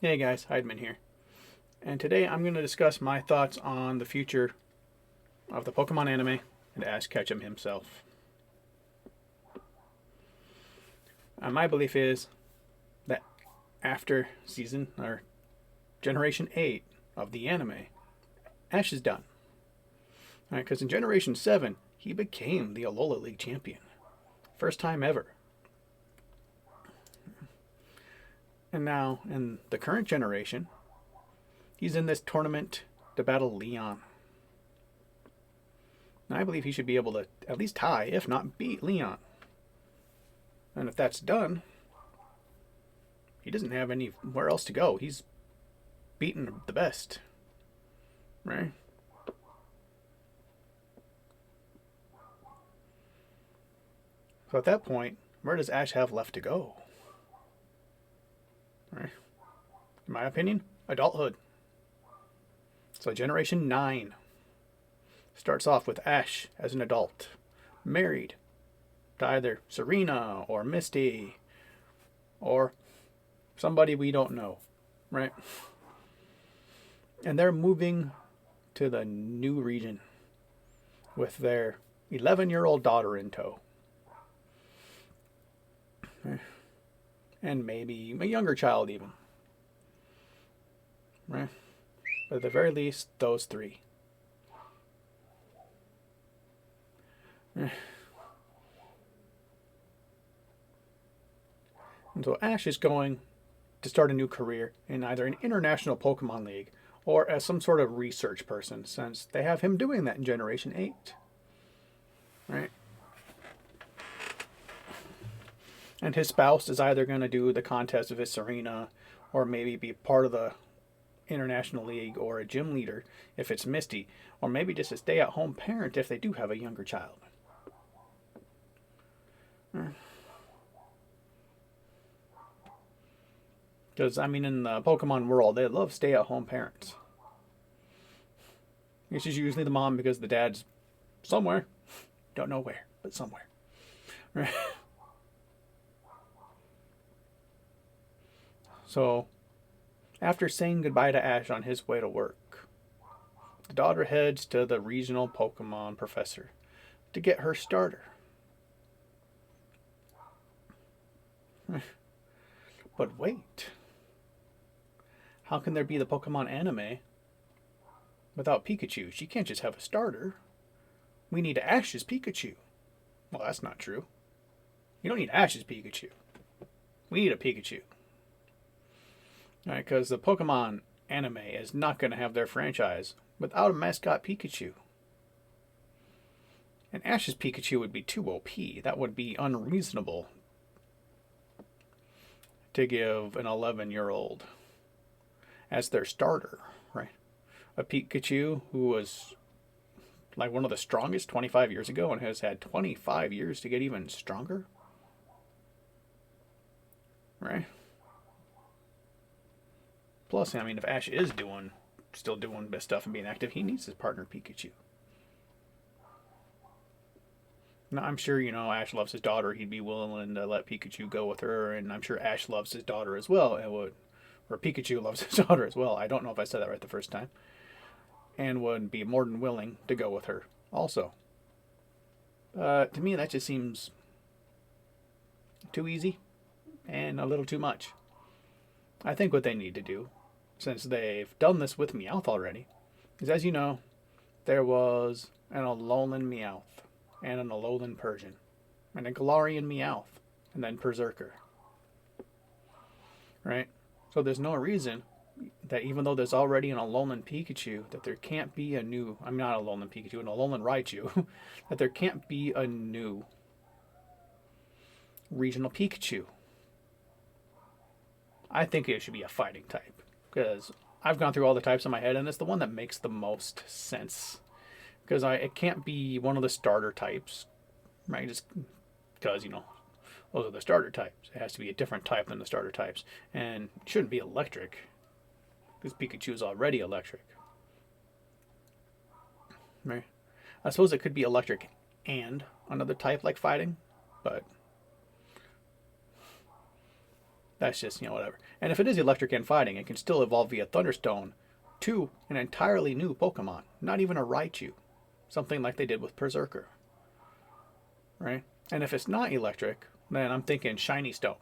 Hey guys, Heidman here. And today I'm going to discuss my thoughts on the future of the Pokemon anime and Ash Ketchum himself. My belief is that after season or Generation 8 of the anime, Ash is done. Because in Generation 7, he became the Alola League champion. First time ever. And now, in the current generation, he's in this tournament to battle Leon. And I believe he should be able to at least tie, if not beat Leon. And if that's done, he doesn't have anywhere else to go. He's beaten the best. Right? So at that point, where does Ash have left to go? Right? In my opinion, adulthood. So Generation 9 starts off with Ash as an adult, married to either Serena or Misty or somebody we don't know, right? And they're moving to the new region with their 11-year-old daughter in tow. And maybe a younger child even. Right? But at the very least, those three. And so Ash is going to start a new career in either an international Pokemon League or as some sort of research person, since they have him doing that in Generation 8. Right? And his spouse is either going to do the contest if it's Serena, or maybe be part of the International League or a gym leader if it's Misty, or maybe just a stay-at-home parent if they do have a younger child. Because, I mean, in the Pokemon world, they love stay-at-home parents. It's just usually the mom because the dad's somewhere. Don't know where, but somewhere. Right? So, after saying goodbye to Ash on his way to work, the daughter heads to the regional Pokemon professor to get her starter. But wait. How can there be the Pokemon anime without Pikachu? She can't just have a starter. We need Ash's Pikachu. Well, that's not true. You don't need Ash's Pikachu. We need a Pikachu. Alright, because the Pokemon anime is not going to have their franchise without a mascot Pikachu. And Ash's Pikachu would be too OP. That would be unreasonable to give an 11-year-old as their starter, right? A Pikachu who was like one of the strongest 25 years ago and has had 25 years to get even stronger, right? Plus, I mean, if Ash is still doing best stuff and being active, he needs his partner Pikachu. Now, I'm sure, Ash loves his daughter. He'd be willing to let Pikachu go with her, and I'm sure Ash loves his daughter as well. Or Pikachu loves his daughter as well. I don't know if I said that right the first time. And would be more than willing to go with her also. To me, that just seems too easy and a little too much. I think what they need to do, since they've done this with Meowth already, is, as you know, there was an Alolan Meowth, and an Alolan Persian, and a Galarian Meowth, and then Berserker. Right? So there's no reason that even though there's already an Alolan Pikachu, that there can't be a new, I'm not Alolan Pikachu, an Alolan Raichu, that there can't be a new regional Pikachu. I think it should be a fighting type, because I've gone through all the types in my head, and it's the one that makes the most sense. Because it can't be one of the starter types, right? Just because, those are the starter types. It has to be a different type than the starter types. And it shouldn't be electric, because Pikachu is already electric. Right? I suppose it could be electric and another type like fighting, but That's just, whatever. And if it is electric and fighting, it can still evolve via Thunderstone to an entirely new Pokemon. Not even a Raichu. Something like they did with Berserker. Right? And if it's not electric, then I'm thinking Shiny Stone.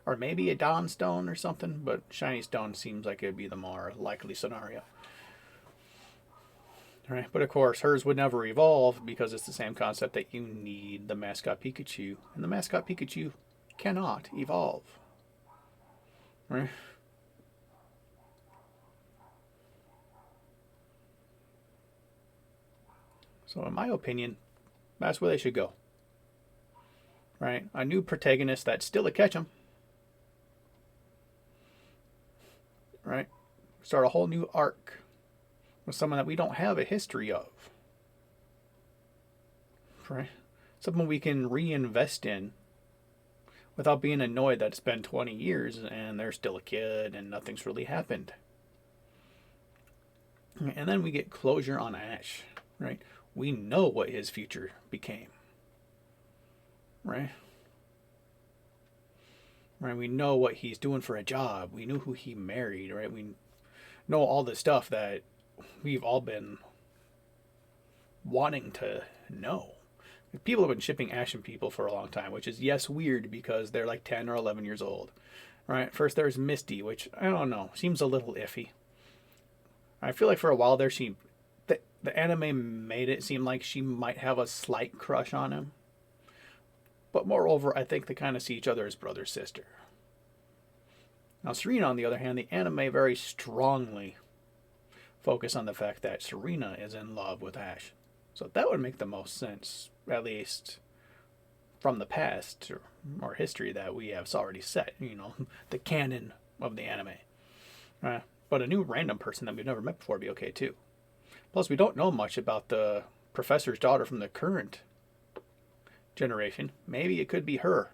Or maybe a Dawn Stone or something, but Shiny Stone seems like it'd be the more likely scenario. Right? But of course, hers would never evolve because it's the same concept that you need the mascot Pikachu. And the mascot Pikachu cannot evolve. Right? So in my opinion, that's where they should go. Right? A new protagonist that's still a Ketchum. Right? Start a whole new arc with someone that we don't have a history of. Right? Someone we can reinvest in without being annoyed that it's been 20 years and they're still a kid and nothing's really happened. And then we get closure on Ash. Right? We know what his future became. Right? Right? We know what he's doing for a job. We knew who he married, right? We know all the stuff that we've all been wanting to know. People have been shipping Ash and people for a long time, which is, yes, weird because they're like 10 or 11 years old. Right? First there's Misty, which, I don't know, seems a little iffy. I feel like for a while there, the anime made it seem like she might have a slight crush on him. But moreover, I think they kind of see each other as brother-sister. Now, Serena, on the other hand, the anime very strongly focus on the fact that Serena is in love with Ash. So that would make the most sense, at least from the past or history that we have already set, the canon of the anime. But a new random person that we've never met before would be okay too. Plus, we don't know much about the professor's daughter from the current generation. Maybe it could be her.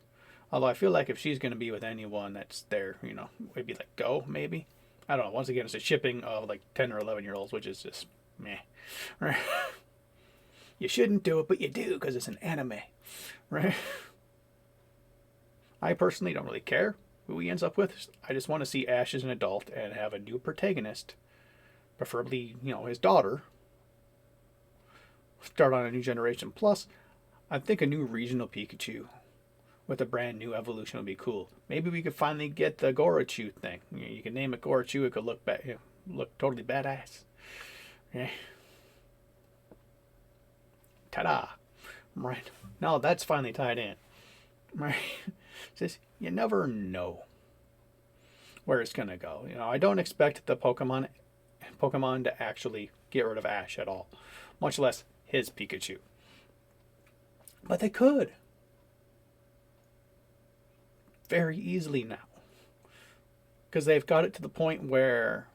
Although I feel like if she's going to be with anyone that's there, maybe like Go, maybe. I don't know. Once again, it's a shipping of like 10 or 11-year-olds, which is just meh. Right? You shouldn't do it, but you do because it's an anime. Right? I personally don't really care who he ends up with. I just want to see Ash as an adult and have a new protagonist. Preferably, his daughter. Start on a new generation. Plus, I think a new regional Pikachu with a brand new evolution would be cool. Maybe we could finally get the Gorachu thing. You can name it Gorachu. It could look look totally badass. Yeah. Ta-da! Right. Now that's finally tied in. Right. Just you never know where it's gonna go. I don't expect the Pokemon to actually get rid of Ash at all, much less his Pikachu. But they could. Very easily now. Because they've got it to the point where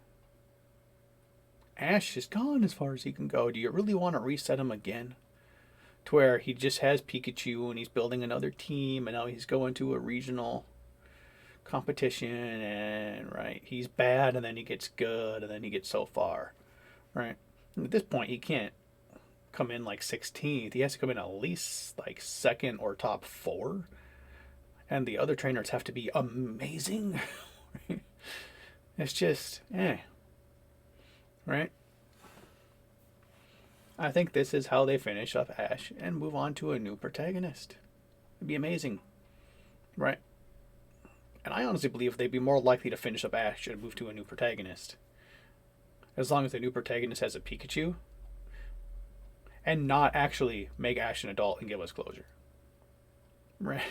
Ash is gone as far as he can go. Do you really want to reset him again? To where he just has Pikachu and he's building another team and now he's going to a regional competition and, right, he's bad and then he gets good and then he gets so far. Right? And at this point, he can't come in like 16th. He has to come in at least like second or top 4. And the other trainers have to be amazing. It's just, right? I think this is how they finish up Ash and move on to a new protagonist. It'd be amazing. Right? And I honestly believe they'd be more likely to finish up Ash and move to a new protagonist. As long as the new protagonist has a Pikachu. And not actually make Ash an adult and give us closure. Right?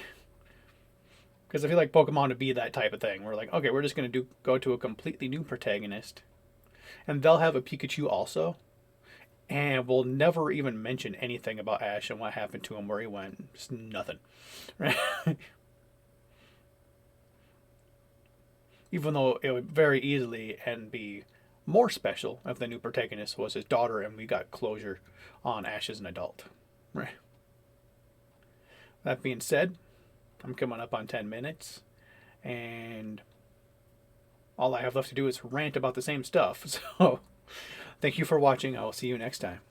Because I feel like Pokemon would be that type of thing. We're like, okay, we're just going to go to a completely new protagonist. And they'll have a Pikachu also. And we'll never even mention anything about Ash and what happened to him, where he went. Just nothing. Right? Even though it would very easily and be more special if the new protagonist was his daughter and we got closure on Ash as an adult. Right? That being said, I'm coming up on 10 minutes, and all I have left to do is rant about the same stuff. So, thank you for watching. I will see you next time.